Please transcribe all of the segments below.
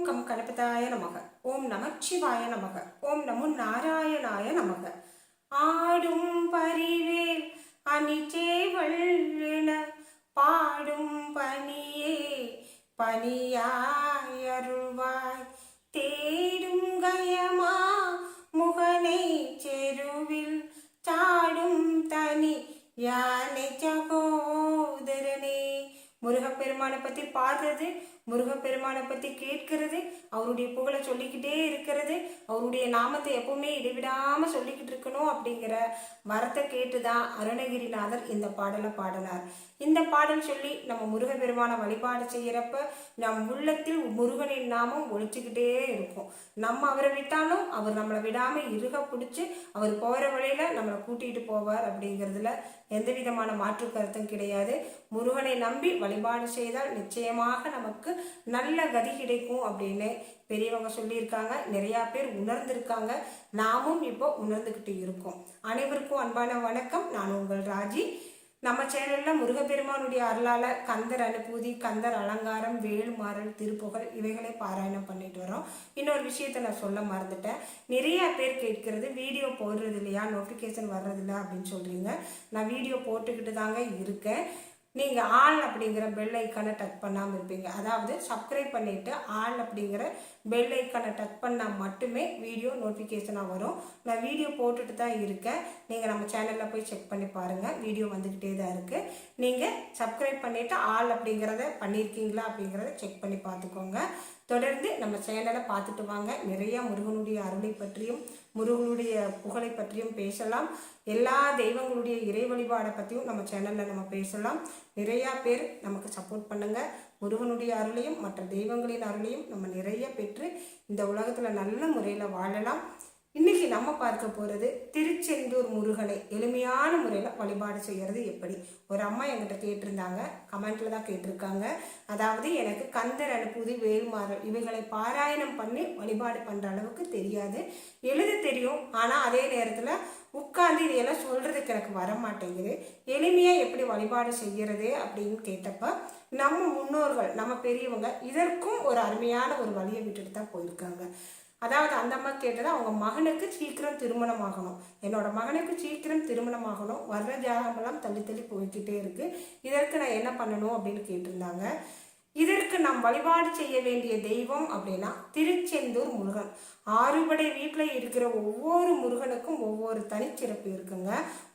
Come கணபதாய நமக. ஓம் நமச்சிவாய நமக. ஓம் நமோ நாராயணாய நமக. ஆடும் பரிவேல் அணிச்சேவல் பாடும் பணியே பணியாயருள்வாய் தேடும் கயமா முகனை செருவில் சாடும் தனி யானை சகோதரனே. முருகப்பெருமானை பற்றி பாடுறது, முருகப்பெருமானை பற்றி கேட்கிறது, அவருடைய புகழை சொல்லிக்கிட்டே இருக்கிறது, அவருடைய நாமத்தை எப்பவுமே இடைவிடாமல் சொல்லிக்கிட்டு இருக்கணும் அப்படிங்கிற வரத்தை கேட்டு தான் அருணகிரிநாதர் இந்த பாடலை பாடினார். இந்த பாடல் சொல்லி நம்ம முருகப்பெருமானை வழிபாடு செய்கிறப்ப நம் உள்ளத்தில் முருகனின் நாமம் ஒழிச்சுக்கிட்டே இருக்கும். நம்ம அவரை விட்டாலும் அவர் நம்மளை விடாமல் இருக பிடிச்சி அவர் போகிற வழியில் நம்மளை கூட்டிகிட்டு போவார் அப்படிங்கிறதுல எந்த விதமான மாற்று கருத்தும் கிடையாது. முருகனை நம்பி வழிபாடு செய்தால் நிச்சயமாக நமக்கு நல்ல கதி கிடைக்கும் அப்படின்னு பெரியவங்க சொல்லியிருக்காங்க. நிறையா பேர் உணர்ந்திருக்காங்க. நாமும் இப்போ உணர்ந்துக்கிட்டு இருக்கோம். அனைவருக்கும் அன்பான வணக்கம். நான் உங்கள் ராஜி. நம்ம சேனலில் முருகப்பெருமானுடைய அருளால் கந்தர் அனுபூதி, கந்தர் அலங்காரம், வேல்மாறல், திருப்புகழ் இவைகளை பாராயணம் பண்ணிட்டு வரோம். இன்னொரு விஷயத்தை நான் சொல்ல மறந்துட்டேன். நிறைய பேர் கேட்கிறது வீடியோ போடுறது இல்லையா, நோட்டிஃபிகேஷன் வர்றதில்ல அப்படின்னு சொல்கிறீங்க. நான் வீடியோ போட்டுக்கிட்டு தாங்க இருக்கேன். நீங்கள் ஆல் அப்படிங்கிற பெல் ஐக்கானை டச் பண்ணாமல் இருப்பீங்க. அதாவது சப்ஸ்கிரைப் பண்ணிவிட்டு ஆல் அப்படிங்கிற பெல் ஐக்கானை டச் பண்ணால் மட்டுமே வீடியோ நோட்டிஃபிகேஷனாக வரும். நான் வீடியோ போட்டுட்டு தான் இருக்கேன். நீங்கள் நம்ம சேனலில் போய் செக் பண்ணி பாருங்கள். வீடியோ வந்துக்கிட்டே தான் இருக்குது. நீங்கள் சப்ஸ்கிரைப் பண்ணிவிட்டு ஆல் அப்படிங்கிறத பண்ணியிருக்கீங்களா அப்படிங்கிறத செக் பண்ணி பார்த்துக்கோங்க. தொடர்ந்து நம்ம சேனலை பார்த்துட்டு வாங்க. நிறைய முருகனுடைய அருளை பற்றியும் முருகனுடைய புகழை பற்றியும் பேசலாம். எல்லா தெய்வங்களுடைய இறை வழிபாடை பற்றியும் நம்ம சேனலில் நம்ம பேசலாம். நிறையா பேர் நமக்கு சப்போர்ட் பண்ணுங்கள். முருகனுடைய அருளையும் மற்ற தெய்வங்களின் அருளையும் நம்ம நிறைய பெற்று இந்த உலகத்தில் நல்ல முறையில் வாழலாம். இன்னைக்கு நம்ம பார்க்க போகிறது திருச்செந்தூர் முருகனை எளிமையான முறையில் வழிபாடு செய்கிறது எப்படி. ஒரு அம்மா என்கிட்ட கேட்டிருந்தாங்க, கமெண்ட்ல தான் கேட்டிருக்காங்க. அதாவது எனக்கு கந்தர் அனுபூதி, வேல்மாறல் இவைகளை பாராயணம் பண்ணி வழிபாடு பண்ணுற அளவுக்கு தெரியாது. எழுத தெரியும், ஆனால் அதே நேரத்தில் உட்காந்து இதையெல்லாம் சொல்கிறதுக்கு எனக்கு வர மாட்டேங்குது. எளிமையாக எப்படி வழிபாடு செய்கிறது அப்படின்னு கேட்டப்ப நம்ம முன்னோர்கள், நம்ம பெரியவங்க இதற்கும் ஒரு அருமையான ஒரு வழியை விட்டுட்டு தான் போயிருக்காங்க. அதாவது அந்த அம்மா கேட்டது அவங்க மகனுக்கு சீக்கிரம் திருமணம் ஆகணும், என்னோட மகனுக்கு சீக்கிரம் திருமணம் ஆகணும், வர்ற ஜாதகமெல்லாம் தள்ளி தள்ளி போய்கிட்டே இருக்கு, இதற்கு நான் என்ன பண்ணணும் அப்படின்னு கேட்டிருந்தாங்க. இதற்கு நாம் வழிபாடு செய்ய வேண்டிய தெய்வம் அப்படின்னா திருச்செந்தூர் முருகன். ஆறுபடை வீட்டில் இருக்கிற ஒவ்வொரு முருகனுக்கும் ஒவ்வொரு தனிச்சிறப்பு இருக்குங்க.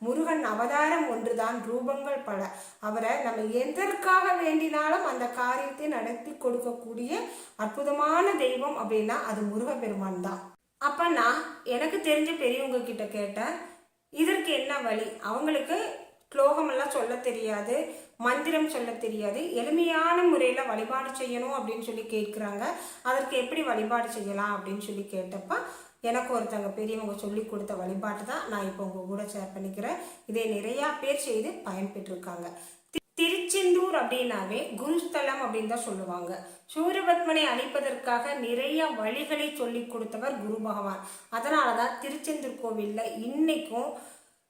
முருகன் அவதாரம் ஒன்றுதான், ரூபங்கள் பல. அவரை நம்ம எதற்காக வேண்டினாலும் அந்த காரியத்தை நடத்தி கொடுக்கக்கூடிய அற்புதமான தெய்வம் அப்படின்னா அது முருகப்பெருமான் தான். அப்ப நான் எனக்கு தெரிஞ்ச பெரியவங்க கிட்ட கேட்டேன், இதற்கு என்ன வழி. அவங்களுக்கு ஸ்லோகமெல்லாம் சொல்ல தெரியாது, மந்திரம் சொல்ல தெரியாது, எளிமையான முறையில் வழிபாடு செய்யணும் அப்படின்னு சொல்லி கேட்குறாங்க. அதற்கு எப்படி வழிபாடு செய்யலாம் அப்படின்னு சொல்லி கேட்டப்ப எனக்கு ஒருத்தங்க பெரியவங்க சொல்லி கொடுத்த வழிபாட்டு தான் நான் இப்போ உங்கள் கூட ஷேர் பண்ணிக்கிறேன். இதை நிறையா பேர் செய்து பயன்பெற்றிருக்காங்க. திருச்செந்தூர் அப்படின்னாவே குருஸ்தலம் அப்படின்னு தான் சொல்லுவாங்க. சூரபத்மனை அழிப்பதற்காக நிறைய வழிகளை சொல்லி கொடுத்தவர் குரு பகவான். அதனால தான் திருச்செந்தூர் கோவிலில் இன்னைக்கும்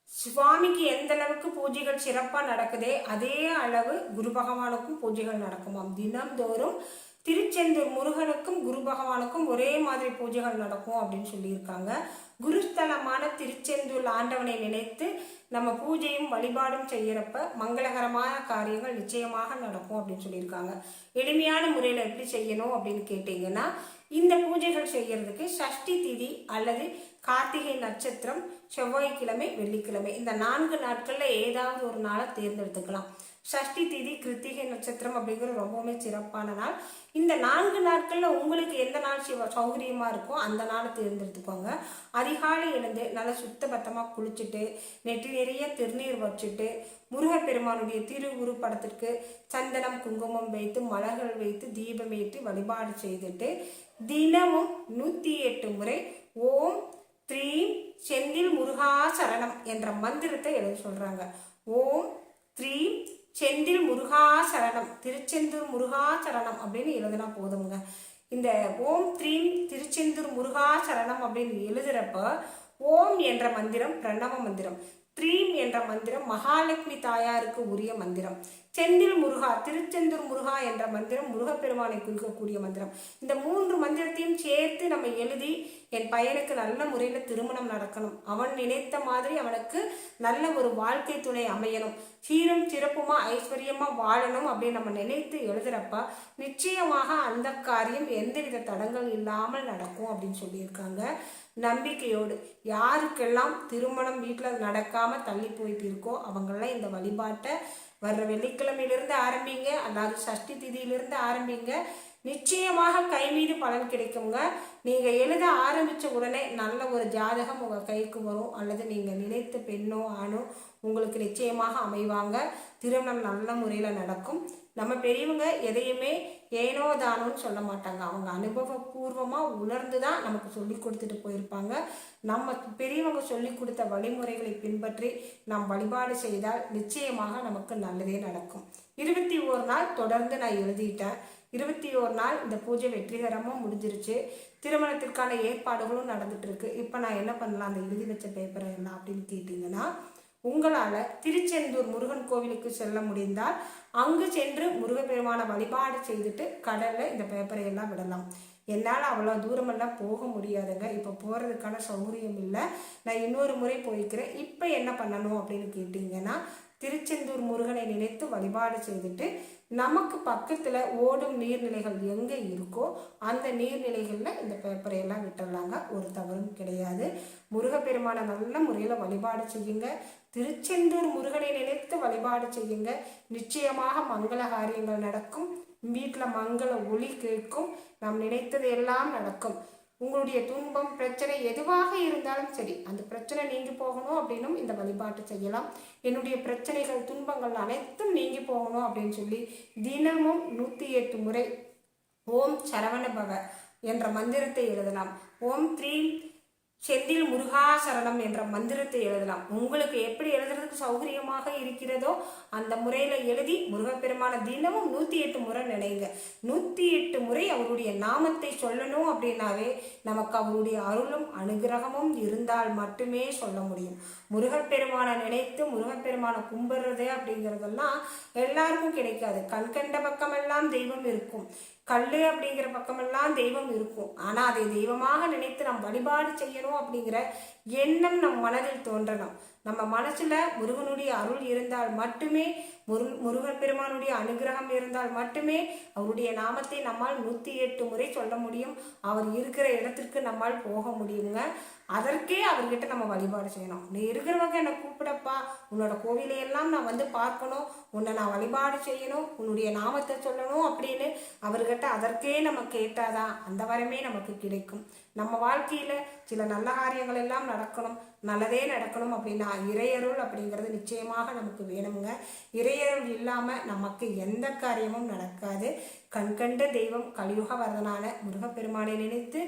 சுவாமிக்கு எந்த அளவுக்கு பூஜைகள் சிறப்பாக நடக்குதே அதே அளவு குரு பகவானுக்கும் பூஜைகள் நடக்குமாம். தினம்தோறும் திருச்செந்தூர் முருகனுக்கும் குரு பகவானுக்கும் ஒரே மாதிரி பூஜைகள் நடக்கும் அப்படின்னு சொல்லியிருக்காங்க. குருஸ்தலமான திருச்செந்தூர் ஆண்டவனை நினைத்து நம்ம பூஜையும் வழிபாடும் செய்யறப்ப மங்களகரமான காரியங்கள் நிச்சயமாக நடக்கும் அப்படின்னு சொல்லியிருக்காங்க. எளிமையான முறையில் எப்படி செய்யணும் அப்படின்னு கேட்டீங்கன்னா, இந்த பூஜைகள் செய்யறதுக்கு சஷ்டி திதி அல்லது கார்த்திகை நட்சத்திரம், செவ்வாய்க்கிழமை, வெள்ளிக்கிழமை இந்த 4 நாட்களில் ஏதாவது ஒரு நாளை தேர்ந்தெடுத்துக்கலாம். சஷ்டி திதி, கிருத்திகை நட்சத்திரம் அப்படிங்கிறது ரொம்பவுமே சிறப்பான நாள். இந்த 4 நாட்களில் உங்களுக்கு எந்த நாள் சௌகரியமாக இருக்கோ அந்த நாளை தேர்ந்தெடுத்துக்கோங்க. அதிகாலை எழுந்து நல்லா சுத்தபத்தமாக குளிச்சுட்டு நெற்றி நிறைய திருநீர் வச்சுட்டு முருகப்பெருமானுடைய திருவுரு படத்திற்கு சந்தனம், குங்குமம் வைத்து மலர்கள் வைத்து தீபம் ஏற்றி வழிபாடு செய்துட்டு தினமும் 108 முறை ஓம் த்ரீம் செந்தில் முருகா சரணம் என்ற மந்திரத்தை எழுத சொல்றாங்க. ஓம் த்ரீம் செந்தில் முருகா சரணம், திருச்செந்தூர் முருகா சரணம் அப்படின்னு எழுதுனா போதுங்க. இந்த ஓம் த்ரீம் திருச்செந்தூர் முருகா சரணம் அப்படின்னு எழுதுறப்ப ஓம் என்ற மந்திரம் பிரணவ மந்திரம், த்ரீம் என்ற மந்திரம் மகாலட்சுமி தாயாருக்கு உரிய மந்திரம், செந்தில் முருகா திருச்செந்தூர் முருகா என்ற மந்திரம் முருகப்பெருமானை குறிக்கக்கூடிய மந்திரம். இந்த 3 மந்திரத்தையும் சேர்த்து நம்ம எழுதி என் பையனுக்கு நல்ல முறையில் திருமணம் நடக்கணும், அவன் நினைத்த மாதிரி அவனுக்கு நல்ல ஒரு வாழ்க்கை துணை அமையணும், சீரும் சிறப்புமா ஐஸ்வர்யமா வாழணும் அப்படின்னு நம்ம நினைத்து எழுதுறப்ப நிச்சயமாக அந்த காரியம் எந்தவித தடங்கள் இல்லாமல் நடக்கும் அப்படின்னு சொல்லியிருக்காங்க. நம்பிக்கையோடு யாருக்கெல்லாம் திருமணம் வீட்டில் நடக்காமல் தள்ளி போயிட்டு இருக்கோ அவங்கெல்லாம் இந்த வழிபாட்டை வர்ற வெள்ளிக்கிழமையிலிருந்து ஆரம்பிங்க, அதாவது சஷ்டி திதியிலிருந்து ஆரம்பிங்க. நிச்சயமாக கை மீது பலன் கிடைக்குங்க. நீங்கள் எழுத ஆரம்பித்த உடனே நல்ல ஒரு ஜாதகம் உங்கள் கைக்கு வரும், அல்லது நீங்கள் நினைத்த பெண்ணோ ஆணோ உங்களுக்கு நிச்சயமாக அமைவாங்க. திருமணம் நல்ல முறையில் நடக்கும். நம்ம பெரியவங்க எதையுமே ஏனோ தானோன்னு சொல்ல மாட்டாங்க, அவங்க அனுபவபூர்வமாக உணர்ந்து தான் நமக்கு சொல்லி கொடுத்துட்டு போயிருப்பாங்க. நம்ம பெரியவங்க சொல்லி கொடுத்த வழிமுறைகளை பின்பற்றி நாம் வழிபாடு செய்தால் நிச்சயமாக நமக்கு நல்லதே நடக்கும். 21 நாள் தொடர்ந்து நான் எழுதிட்டேன். 21 நாள் இந்த பூஜை வெற்றிகரமாக முடிஞ்சிருச்சு. திருமணத்திற்கான ஏற்பாடுகளும் நடந்துட்டு இருக்கு. இப்போ நான் என்ன பண்ணலாம் அந்த எழுதி வச்ச பேப்பரை எல்லாம் அப்படின்னு கேட்டிங்கன்னா, உங்களால் திருச்செந்தூர் முருகன் கோவிலுக்கு செல்ல முடிந்தால் அங்கு சென்று முருகப்பெருமான வழிபாடு செய்துட்டு கடலில் இந்த பேப்பரை எல்லாம் விடலாம். என்னால் அவ்வளோ தூரமெல்லாம் போக முடியாதுங்க, இப்போ போகிறதுக்கான சௌகரியம் இல்லை. நான் இன்னொரு முறை போய்க்கிறேன். இப்போ என்ன பண்ணணும் அப்படின்னு கேட்டிங்கன்னா, திருச்செந்தூர் முருகனை நினைத்து வழிபாடு செய்துட்டு நமக்கு பக்கத்தில் ஓடும் நீர்நிலைகள் எங்கே இருக்கோ அந்த நீர்நிலைகளில் இந்த பேப்பரையெல்லாம் விட்டுடலாங்க, ஒரு தவறும் கிடையாது. முருகப்பெருமானை நல்ல முறையில் வழிபாடு செய்யுங்க. திருச்செந்தூர் முருகனை நினைத்து வழிபாடு செய்யுங்க. நிச்சயமாக மங்கள காரியங்கள் நடக்கும், வீட்டில் மங்கள ஒளி கேட்கும், நாம் நினைத்தது எல்லாம் நடக்கும். உங்களுடைய துன்பம் பிரச்சனை எதுவாக இருந்தாலும் சரி, அந்த பிரச்சனை நீங்கி போகணும் அப்படின்னும் இந்த வழிபாட்டு செய்யலாம். என்னுடைய பிரச்சனைகள் துன்பங்கள் அனைத்தும் நீங்கி போகணும் அப்படின்னு சொல்லி தினமும் 108 முறை ஓம் சரவண பவ என்ற மந்திரத்தை எழுதலாம். ஓம் த்ரீம் செந்தில் முருகா சரணம் என்ற மந்திரத்தை எழுதலாம். உங்களுக்கு எப்படி எழுதுறதுக்கு சௌகரியமாக இருக்கிறதோ அந்த முறையில் எழுதி முருகப்பெருமான தினமும் 108 முறை நினைங்க. 108 முறை அவருடைய நாமத்தை சொல்லணும் அப்படின்னாவே நமக்கு அவருடைய அருளும் அனுகிரகமும் இருந்தால் மட்டுமே சொல்ல முடியும். முருகப்பெருமானை நினைத்து முருகப்பெருமானை கும்பிடுறது அப்படிங்கிறதெல்லாம் எல்லாருக்கும் கிடைக்காது. கண்கண்ட பக்கமெல்லாம் தெய்வம் இருக்கும், கல் அப்படிங்கிற பக்கமெல்லாம் தெய்வம் இருக்கும். ஆனால் அதை தெய்வமாக நினைத்து நாம் வழிபாடு செய்யணும் அப்படிங்கிற எண்ணம் நம் மனதில் தோன்றணும். நம்ம மனசுல முருகனுடைய அருள் இருந்தால் மட்டுமே, முருகப்பெருமானுடைய அனுகிரகம் இருந்தால் மட்டுமே அவருடைய நாமத்தை நம்மால் 108 முறை சொல்ல முடியும். அவர் இருக்கிற இடத்திற்கு நம்மால் போக முடியுங்க. அதற்கே அவர்கிட்ட நம்ம வழிபாடு செய்யணும். நீ இருக்கிறவங்க என்னை கூப்பிடப்பா, உன்னோட கோவிலையெல்லாம் நான் வந்து பார்க்கணும், உன்னை நான் வழிபாடு செய்யணும், உன்னுடைய நாமத்தை சொல்லணும் அப்படின்னு அவர்கிட்ட அதற்கே நம்ம கேட்டாதான் அந்த வரமே நமக்கு கிடைக்கும். நம்ம வாழ்க்கையில சில நல்ல காரியங்கள் எல்லாம் நடக்கணும், நல்லதே நடக்கணும் அப்படின்னா இறையருள் அப்படிங்கிறது நிச்சயமாக நமக்கு வேணுங்க. இறையருள் இல்லாம நமக்கு எந்த காரியமும் நடக்காது. கண்கண்ட தெய்வம் கலியுக வரதனான முருகப்பெருமானை நினைத்து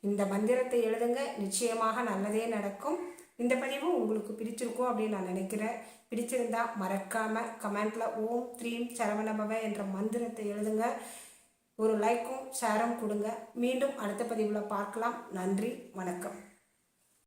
இந்த மந்திரத்தை எழுதுங்க, நிச்சயமாக நல்லதே நடக்கும். இந்த பதிவு உங்களுக்கு பிடிச்சிருக்கும் அப்படின்னு நான் நினைக்கிறேன். பிடிச்சிருந்தா மறக்காம கமெண்ட்ல ஓம் த்ரீம் சரவணபவ என்ற மந்திரத்தை எழுதுங்க. ஒரு லைக்கும் ஷேரும் கொடுங்க. மீண்டும் அடுத்த பதிவில் பார்க்கலாம். நன்றி, வணக்கம்.